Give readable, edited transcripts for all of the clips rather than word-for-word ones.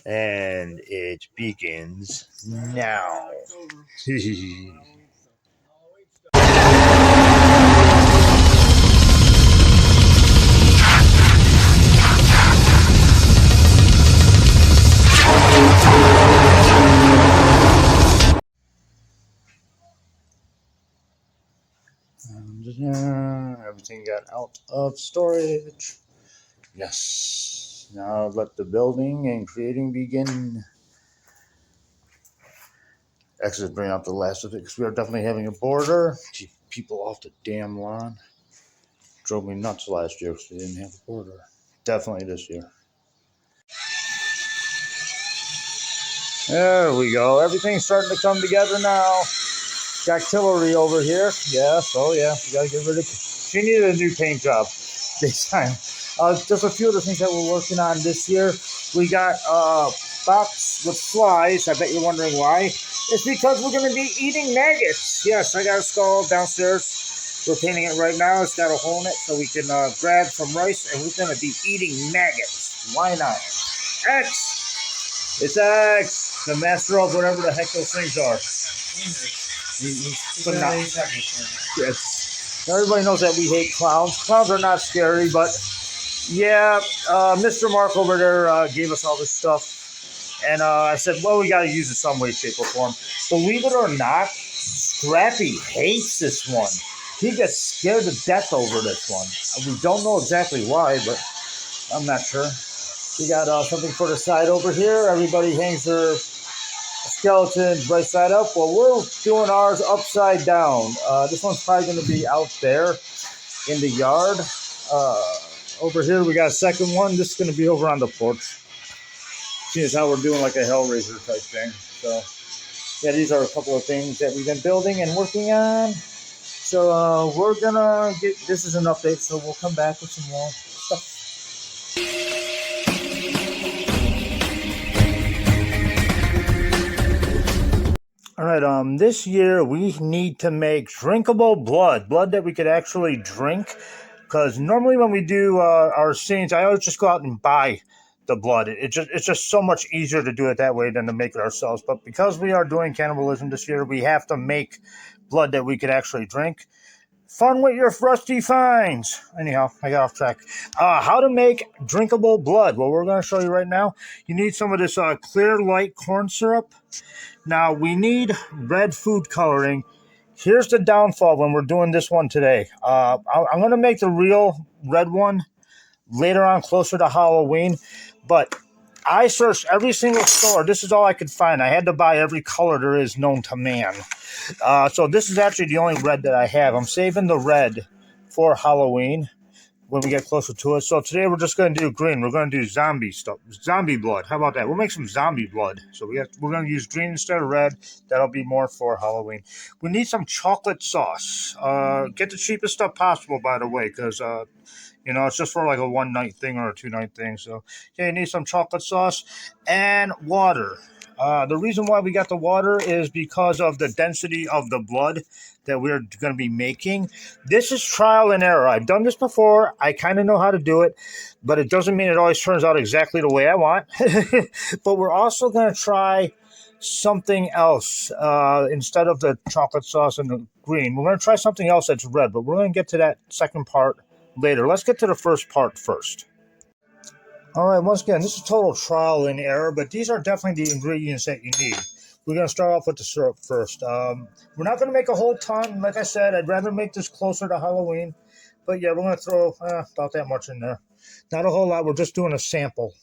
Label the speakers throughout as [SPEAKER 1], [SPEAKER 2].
[SPEAKER 1] And it begins now. Everything got out of storage. Yes. Now let the building and creating begin. Exit bring out the last of it because we are definitely having a border. Keep people off the damn lawn. Drove me nuts last year because we didn't have a border. Definitely this year. There we go. Everything's starting to come together now. Got Tillery over here. Yes, oh yeah. We gotta get rid of. She needed a new paint job. This time. Just a few of the things that we're working on this year. We got box with flies. I bet you're wondering why. It's because we're going to be eating maggots. Yes, I got a skull downstairs. We're painting it right now. It's got a hole in it so we can grab some rice, and we're going to be eating maggots. Why not? X! It's X! The master of whatever the heck those things are. Yes. Everybody knows that we hate clowns. Clowns are not scary, but yeah, Mr. Mark over there gave us all this stuff. And I said, well, we got to use it some way, shape, or form. Believe it or not, Scrappy hates this one. He gets scared to death over this one. We don't know exactly why, but I'm not sure. We got something for the side over here. Everybody hangs their skeletons right side up. Well, we're doing ours upside down. This one's probably going to be out there in the yard. Over here, we got a second one. This is going to be over on the porch. Seeing as how we're doing like a Hellraiser type thing. So, yeah, these are a couple of things that we've been building and working on. So, we're going to get, this is an update, so we'll come back with some more stuff. All right, this year we need to make drinkable blood that we could actually drink. Because normally when we do our scenes, I always just go out and buy the blood. It's just so much easier to do it that way than to make it ourselves. But because we are doing cannibalism this year, we have to make blood that we could actually drink. Fun with your rusty finds. Anyhow, I got off track. How to make drinkable blood. Well, we're going to show you right now. You need some of this clear light corn syrup. Now, we need red food coloring. Here's the downfall when we're doing this one today. I'm going to make the real red one later on, closer to Halloween. But I searched every single store. This is all I could find. I had to buy every color there is known to man. So this is actually the only red that I have. I'm saving the red for Halloween when we get closer to it. So today we're just going to do green. We're going to do zombie stuff. Zombie blood. How about that? We'll make some zombie blood. So we're going to use green instead of red. That'll be more for Halloween. We need some chocolate sauce. Get the cheapest stuff possible, by the way, because it's just for like a one-night thing or a two-night thing. So, yeah, you need some chocolate sauce and water. The reason why we got the water is because of the density of the blood that we're going to be making. This is trial and error. I've done this before. I kind of know how to do it, but it doesn't mean it always turns out exactly the way I want. But we're also going to try something else instead of the chocolate sauce and the green. We're going to try something else that's red, but we're going to get to that second part later. Let's get to the first part first. All right, once again, this is total trial and error, but these are definitely the ingredients that you need. We're going to start off with the syrup first. We're not going to make a whole ton. Like I said, I'd rather make this closer to Halloween. But yeah, we're going to throw about that much in there. Not a whole lot. We're just doing a sample.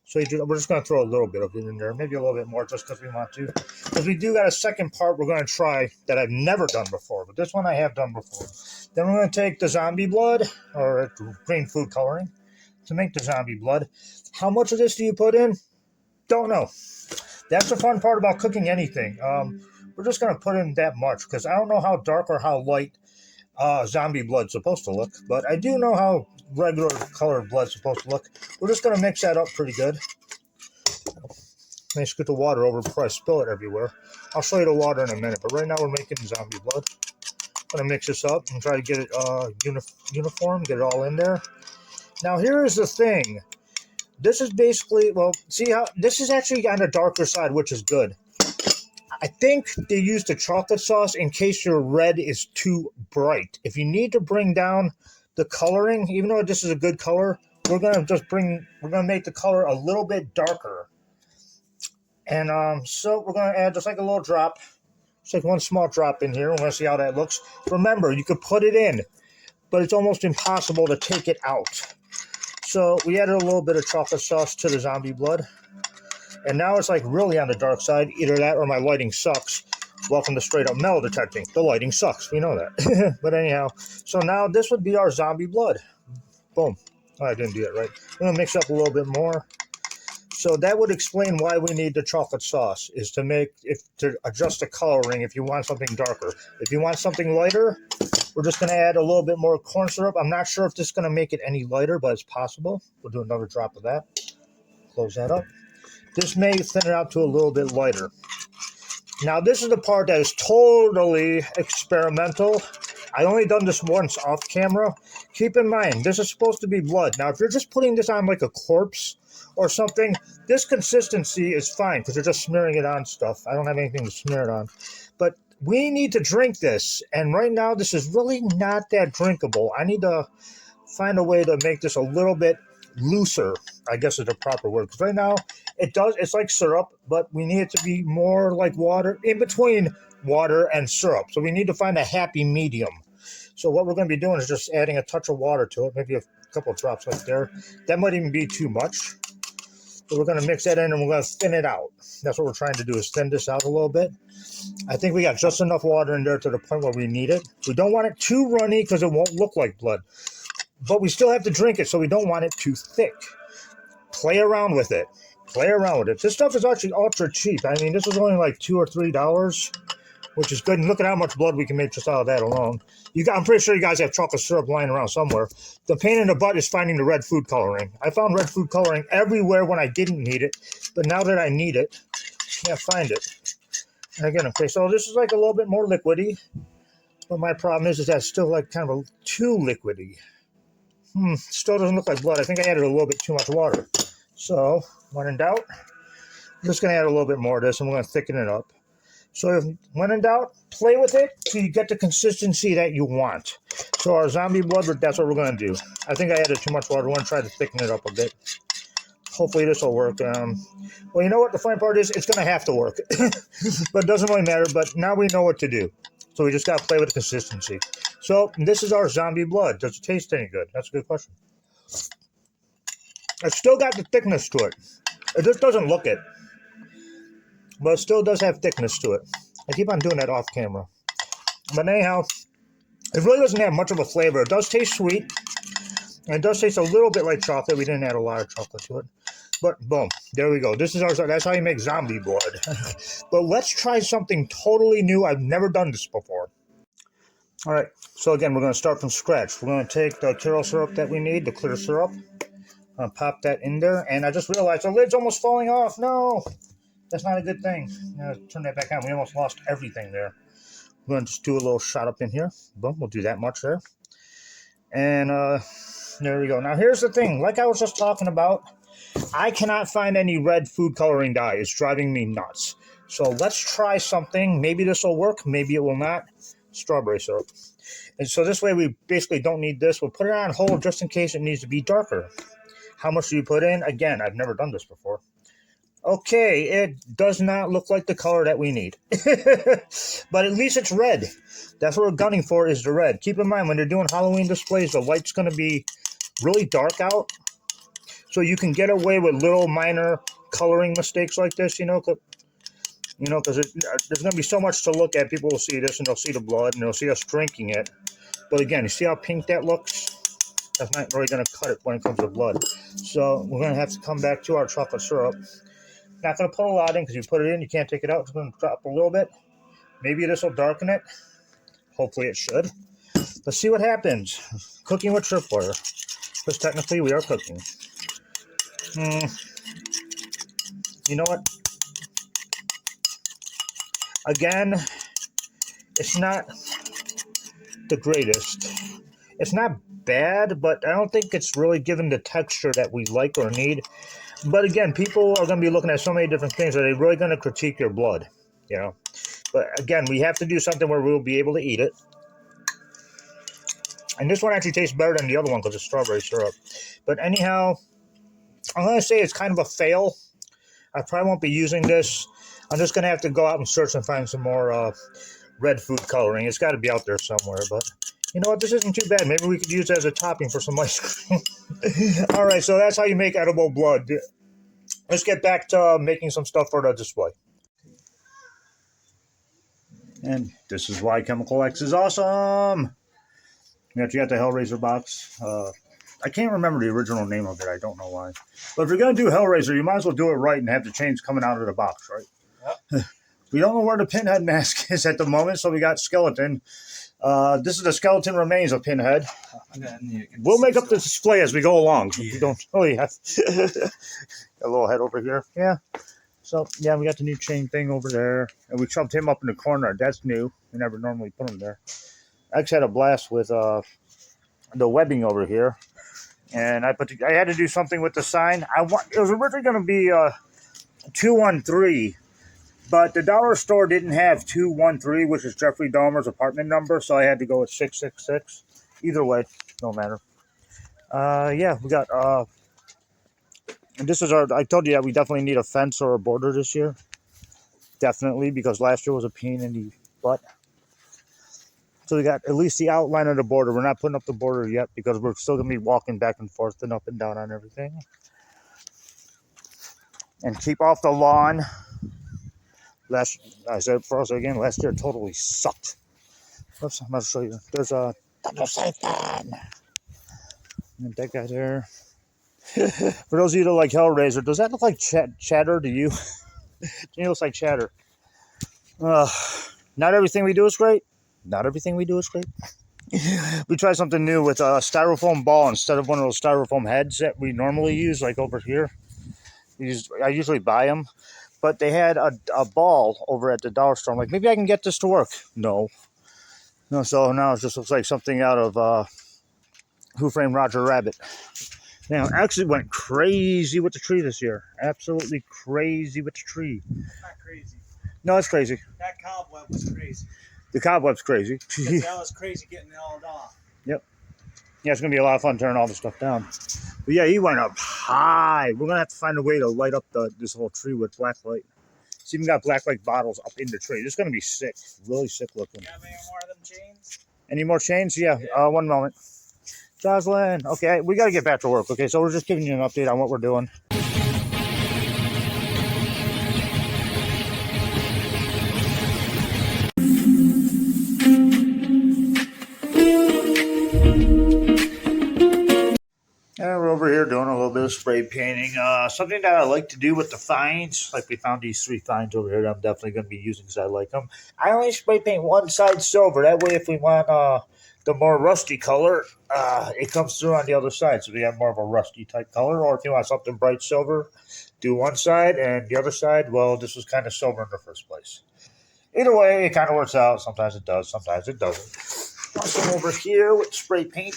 [SPEAKER 1] So we're just going to throw a little bit of it in there. Maybe a little bit more just because we want to. Because we do got a second part we're going to try that I've never done before. But this one I have done before. Then we're going to take the zombie blood or green food coloring to make the zombie blood. How much of this do you put in? Don't know. That's the fun part about cooking anything. We're just going to put in that much because I don't know how dark or how light zombie blood's supposed to look, but I do know how regular colored blood's supposed to look. We're just going to mix that up pretty good. Let me scoot the water over before I spill it everywhere. I'll show you the water in a minute, but right now we're making zombie blood. Gonna mix this up and try to get it uniform, get it all in there. Now here is the thing. This is basically, well, see how this is actually on the darker side, which is good. I think they used the chocolate sauce in case your red is too bright. If you need to bring down the coloring, even though this is a good color, we're gonna make the color a little bit darker. And so we're gonna add just like a little drop, just like one small drop in here. We're gonna see how that looks. Remember, you could put it in, but it's almost impossible to take it out. So we added a little bit of chocolate sauce to the zombie blood. And now it's like really on the dark side. Either that or my lighting sucks. Welcome to straight up metal detecting. The lighting sucks. We know that. But anyhow, so now this would be our zombie blood. Boom. Oh, I didn't do it right. I'm going to mix up a little bit more. So that would explain why we need the chocolate sauce, is to adjust the coloring if you want something darker. If you want something lighter, we're just going to add a little bit more corn syrup. I'm not sure if this is going to make it any lighter, but it's possible. We'll do another drop of that. Close that up. This may thin it out to a little bit lighter. Now, this is the part that is totally experimental. I only done this once off camera. Keep in mind, this is supposed to be blood. Now, if you're just putting this on like a corpse or something, this consistency is fine because you're just smearing it on stuff. I don't have anything to smear it on. But we need to drink this. And right now, this is really not that drinkable. I need to find a way to make this a little bit looser, I guess is the proper word. Because right now, it's like syrup, but we need it to be more like water, in between water and syrup. So we need to find a happy medium. So what we're going to be doing is just adding a touch of water to it, maybe a couple of drops right there. That might even be too much. So we're going to mix that in and we're going to thin it out. That's what we're trying to do, is thin this out a little bit. I think we got just enough water in there to the point where we need it. We don't want it too runny because it won't look like blood. But we still have to drink it, so we don't want it too thick. Play around with it. Play around with it. This stuff is actually ultra cheap. I mean, this was only like $2 or $3, which is good. And look at how much blood we can make just out of that alone. I'm pretty sure you guys have chocolate syrup lying around somewhere. The pain in the butt is finding the red food coloring. I found red food coloring everywhere when I didn't need it, but now that I need it, I can't find it. And again, okay, so this is like a little bit more liquidy, but my problem is that it's still like kind of too liquidy. Still doesn't look like blood. I think I added a little bit too much water. So, when in doubt, I'm just going to add a little bit more of this and we're going to thicken it up. So, when in doubt, play with it till you get the consistency that you want. So, our zombie blood, that's what we're going to do. I think I added too much water. We're going to try to thicken it up a bit. Hopefully, this will work. Well, you know what? The funny part is, it's going to have to work. But it doesn't really matter. But now we know what to do. So, we just got to play with the consistency. So, this is our zombie blood. Does it taste any good? That's a good question. It's still got the thickness to it. It just doesn't look it. But it still does have thickness to it. I keep on doing that off camera. But anyhow, it really doesn't have much of a flavor. It does taste sweet. And it does taste a little bit like chocolate. We didn't add a lot of chocolate to it. But boom, there we go. That's how you make zombie blood. But let's try something totally new. I've never done this before. All right, so again, we're going to start from scratch. We're going to take the Karo syrup that we need, the clear syrup. I'm going to pop that in there, and I just realized the lid's almost falling off. No, that's not a good thing. Now, turn that back on. We almost lost everything there. We're going to just do a little shot up in here. Boom, we'll do that much there. And there we go. Now, here's the thing. Like I was just talking about, I cannot find any red food coloring dye. It's driving me nuts. So let's try something. Maybe this will work. Maybe it will not. Strawberry syrup. And so this way we basically don't need this. We'll put it on hold just in case it needs to be darker. How much do you put in? Again, I've never done this before. Okay, it does not look like the color that we need. But at least it's red. That's what we're gunning for, is the red. Keep in mind, when they're doing Halloween displays, the light's going to be really dark out. So you can get away with little minor coloring mistakes like this, because there's going to be so much to look at. People will see this, and they'll see the blood, and they'll see us drinking it. But again, you see how pink that looks? That's not really going to cut it when it comes to blood. So we're going to have to come back to our chocolate syrup. Not going to put a lot in, because you put it in, you can't take it out. It's going to drop a little bit. Maybe this will darken it. Hopefully it should. Let's see what happens. Cooking with Tripwire. Because technically we are cooking. You know what? Again, it's not the greatest. It's not bad, but I don't think it's really given the texture that we like or need. But again, people are going to be looking at so many different things. Are they really going to critique your blood? You know. But again, we have to do something where we'll be able to eat it. And this one actually tastes better than the other one because it's strawberry syrup. But anyhow, I'm going to say it's kind of a fail. I probably won't be using this. I'm just going to have to go out and search and find some more red food coloring. It's got to be out there somewhere. But you know what? This isn't too bad. Maybe we could use it as a topping for some ice cream. All right, so that's how you make edible blood. Let's get back to making some stuff for the display. And this is why Chemical X is awesome. You got the Hellraiser box. I can't remember the original name of it. I don't know why. But if you're going to do Hellraiser, you might as well do it right and have the chains coming out of the box, right? Yep. We don't know where the Pinhead mask is at the moment, so we got Skeleton. This is the skeleton remains of Pinhead. We'll make up the display as we go along. Yeah. We don't really have a little head over here. Yeah. So, yeah, we got the new chain thing over there. And we chumped him up in the corner. That's new. We never normally put him there. I actually had a blast with the webbing over here. And I had to do something with the sign. It was originally going to be 213. But the dollar store didn't have 213, which is Jeffrey Dahmer's apartment number. So I had to go with 666. Either way, no matter. Yeah, we got... and this is I told you that we definitely need a fence or a border this year. Definitely, because last year was a pain in the butt. So we got at least the outline of the border. We're not putting up the border yet because we're still going to be walking back and forth and up and down on everything. And keep off the lawn. I said for us again, last year totally sucked. Oops, I'm going to show you. There's a double Satan. And that guy there. For those of you that like Hellraiser, does that look like Chatter to you? To me, it looks like Chatter. Not everything we do is great. Not everything we do is great. We tried something new with a styrofoam ball instead of one of those styrofoam heads that we normally use, like over here. I usually buy them. But they had a ball over at the dollar store. I'm like, maybe I can get this to work. No. So now it just looks like something out of Who Framed Roger Rabbit. Now, actually went crazy with the tree this year. Absolutely crazy with the tree.
[SPEAKER 2] Not crazy.
[SPEAKER 1] No, it's crazy.
[SPEAKER 2] That cobweb was crazy.
[SPEAKER 1] The cobweb's crazy.
[SPEAKER 2] That was crazy getting it all off.
[SPEAKER 1] Yep. Yeah, it's going to be a lot of fun turning all this stuff down. But yeah, he went up high. We're going to have to find a way to light up this whole tree with black light. It's even got black light bottles up in the tree. This is going to be sick. Really sick looking.
[SPEAKER 2] You have any more of them chains?
[SPEAKER 1] Any more chains? Yeah. One moment. Jocelyn. Okay, we got to get back to work. Okay, so we're just giving you an update on what we're doing. And we're over here doing a little bit of spray painting. Something that I like to do with the fines, like we found these 3 fines over here that I'm definitely going to be using because I like them. I only spray paint one side silver. That way if we want the more rusty color, it comes through on the other side. So we have more of a rusty type color. Or if you want something bright silver, do one side. And the other side, well, this was kind of silver in the first place. Either way, it kind of works out. Sometimes it does, sometimes it doesn't. Also over here with spray paint.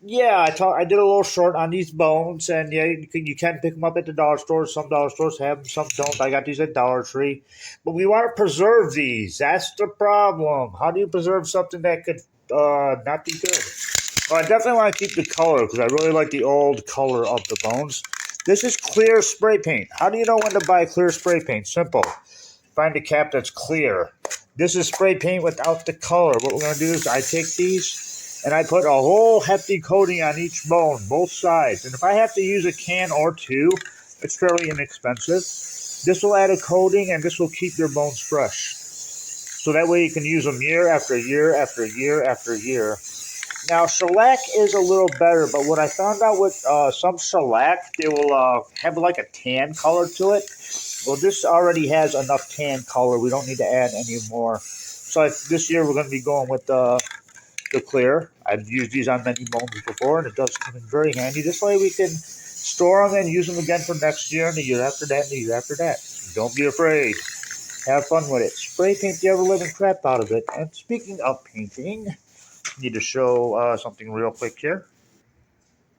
[SPEAKER 1] Yeah, I did a little short on these bones, and yeah, you can pick them up at the dollar stores. Some dollar stores have them, some don't. I got these at Dollar Tree. But we want to preserve these. That's the problem. How do you preserve something that could not be good? Well, I definitely want to keep the color because I really like the old color of the bones. This is clear spray paint. How do you know when to buy clear spray paint? Simple. Find a cap that's clear. This is spray paint without the color. What we're going to do is I take these, and I put a whole hefty coating on each bone, both sides. And if I have to use a can or 2, it's fairly inexpensive. This will add a coating, and this will keep your bones fresh. So that way you can use them year after year after year after year. Now, shellac is a little better, but what I found out with some shellac, they will have like a tan color to it. Well, this already has enough tan color. We don't need to add any more. So this year we're going to be going with the clear. I've used these on many bones before, and it does come in very handy. This way we can store them and use them again for next year and the year after that and the year after that. Don't be afraid. Have fun with it. Spray paint the ever living crap out of it. And speaking of painting, need to show something real quick here.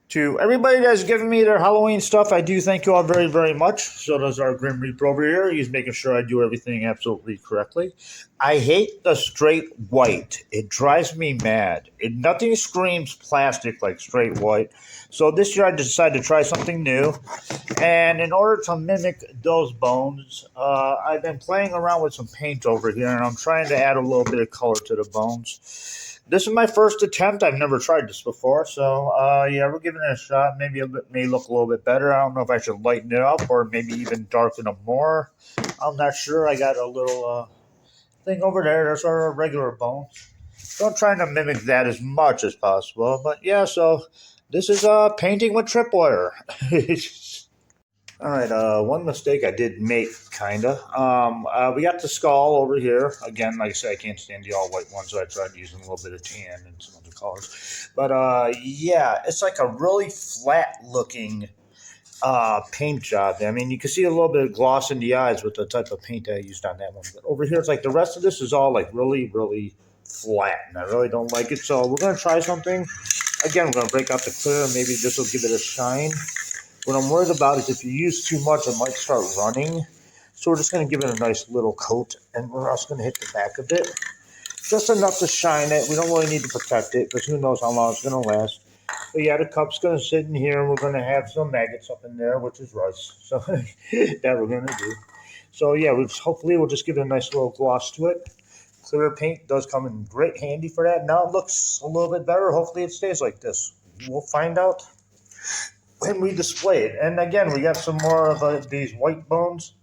[SPEAKER 1] To everybody that's given me their Halloween stuff, I do thank you all very, very much. So does our Grim Reaper over here. He's making sure I do everything absolutely correctly. I hate the straight white. It drives me mad. Nothing screams plastic like straight white. So this year I decided to try something new. And in order to mimic those bones, I've been playing around with some paint over here, and I'm trying to add a little bit of color to the bones. This is my first attempt. I've never tried this before, so yeah, we're giving it a shot. Maybe it may look a little bit better. I don't know if I should lighten it up or maybe even darken them more. I'm not sure. I got a little thing over there. There's our regular bones. So I'm trying to mimic that as much as possible. But yeah, so this is painting with tripwire. All right, one mistake I did make, kinda. We got the skull over here. Again, like I said, I can't stand the all white one, so I tried using a little bit of tan and some other colors. But yeah, it's like a really flat looking paint job. I mean, you can see a little bit of gloss in the eyes with the type of paint I used on that one. But over here, it's like the rest of this is all like really, really flat, and I really don't like it. So we're gonna try something. Again, we're gonna break out the clear, and maybe this will give it a shine. What I'm worried about is if you use too much, it might start running. So we're just going to give it a nice little coat, and we're also going to hit the back of it. Just enough to shine it. We don't really need to protect it, because who knows how long it's going to last. But yeah, the cup's going to sit in here, and we're going to have some maggots up in there, which is rice. So that we're going to do. So yeah, hopefully we'll just give it a nice little gloss to it. Clear paint does come in great handy for that. Now it looks a little bit better. Hopefully it stays like this. We'll find out when we display it. And again, we got some more of these white bones.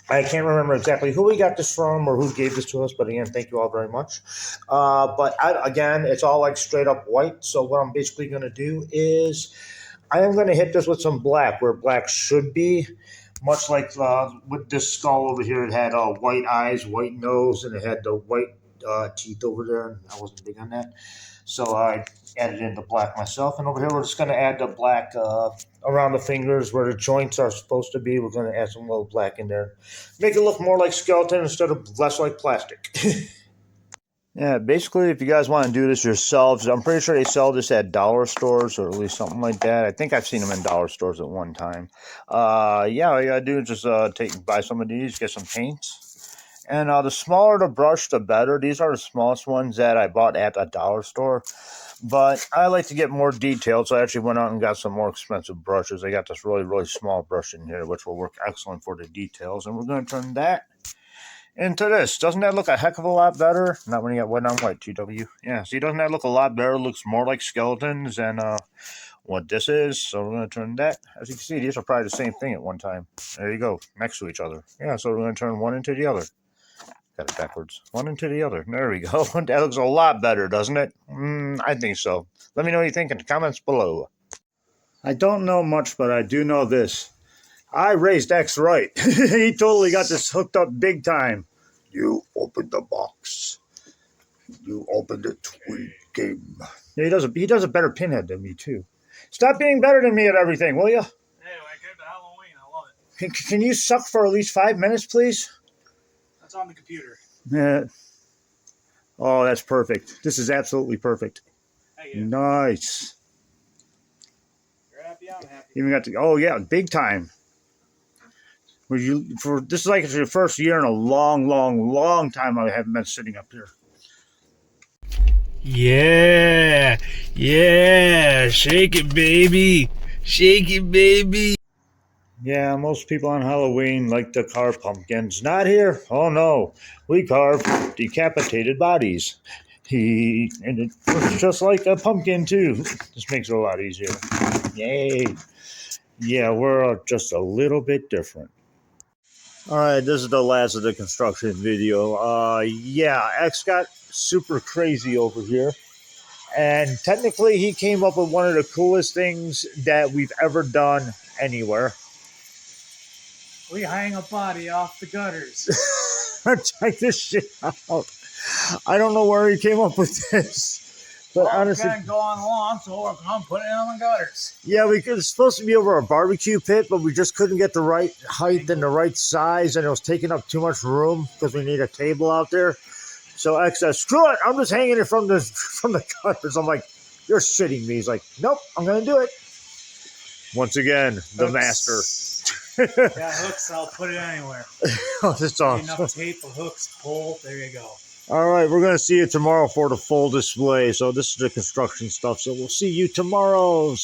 [SPEAKER 1] I can't remember exactly who we got this from or who gave this to us, but again, thank you all very much. Again, it's all like straight up white. So what I'm basically going to do is I am going to hit this with some black where black should be. Much like with this skull over here, it had white eyes, white nose, and it had the white teeth over there. I wasn't big on that. So I added in the black myself. And over here, we're just going to add the black around the fingers where the joints are supposed to be. We're going to add some little black in there. Make it look more like skeleton instead of less like plastic. Yeah, basically, if you guys want to do this yourselves, I'm pretty sure they sell this at dollar stores or at least something like that. I think I've seen them in dollar stores at one time. Yeah, all you gotta do is just buy some of these, get some paints. And the smaller the brush, the better. These are the smallest ones that I bought at a dollar store. But I like to get more detailed, so I actually went out and got some more expensive brushes. I got this really, really small brush in here, which will work excellent for the details. And we're going to turn that into this. Doesn't that look a heck of a lot better? Not when you got white on white, TW. Yeah, see, doesn't that look a lot better? It looks more like skeletons than what this is. So we're going to turn that. As you can see, these are probably the same thing at one time. There you go, next to each other. Yeah, so we're going to turn one into the other. Got it backwards. One into the other. There we go. That looks a lot better, doesn't it? I think so. Let me know what you think in the comments below. I don't know much, but I do know this. I raised X right. He totally got this hooked up big time. You opened the box. You opened it with game. Yeah, he does a better pinhead than me, too. Stop being better than me at everything, will you?
[SPEAKER 2] Anyway, I came to Halloween. I love it.
[SPEAKER 1] Can you suck for at least 5 minutes, please?
[SPEAKER 2] That's on the computer.
[SPEAKER 1] Yeah. Oh, that's perfect. This is absolutely perfect.
[SPEAKER 2] Thank you.
[SPEAKER 1] Nice.
[SPEAKER 2] You're happy, I'm happy.
[SPEAKER 1] Even got to, oh yeah, big time. This is like your first year in a long, long, long time I haven't been sitting up here.
[SPEAKER 3] Yeah, shake it, baby. Shake it, baby.
[SPEAKER 1] Yeah, most people on Halloween like to carve pumpkins. Not here. Oh no, we carve decapitated bodies. And it looks just like a pumpkin too. This makes it a lot easier. Yay. Yeah, we're just a little bit different. All right, this is the last of the construction video. Yeah, X got super crazy over here. And technically, he came up with one of the coolest things that we've ever done anywhere.
[SPEAKER 2] We hang a body off the gutters.
[SPEAKER 1] Check this shit out. I don't know where he came up with this. But
[SPEAKER 2] well,
[SPEAKER 1] honestly,
[SPEAKER 2] can't go on long, so we're going to put it on the gutters.
[SPEAKER 1] yeah, it's supposed to be over a barbecue pit, but we just couldn't get the right height and the right size, and it was taking up too much room because we need a table out there. So X says, "Screw it! I'm just hanging it from the gutters." I'm like, "You're shitting me." He's like, "Nope, I'm gonna do it." Once again, the master.
[SPEAKER 2] Yeah, hooks. I'll put it anywhere.
[SPEAKER 1] Oh, that's awesome.
[SPEAKER 2] Enough tape for hooks, pull. There you go.
[SPEAKER 1] All right, we're going to see you tomorrow for the full display. So this is the construction stuff. So we'll see you tomorrow.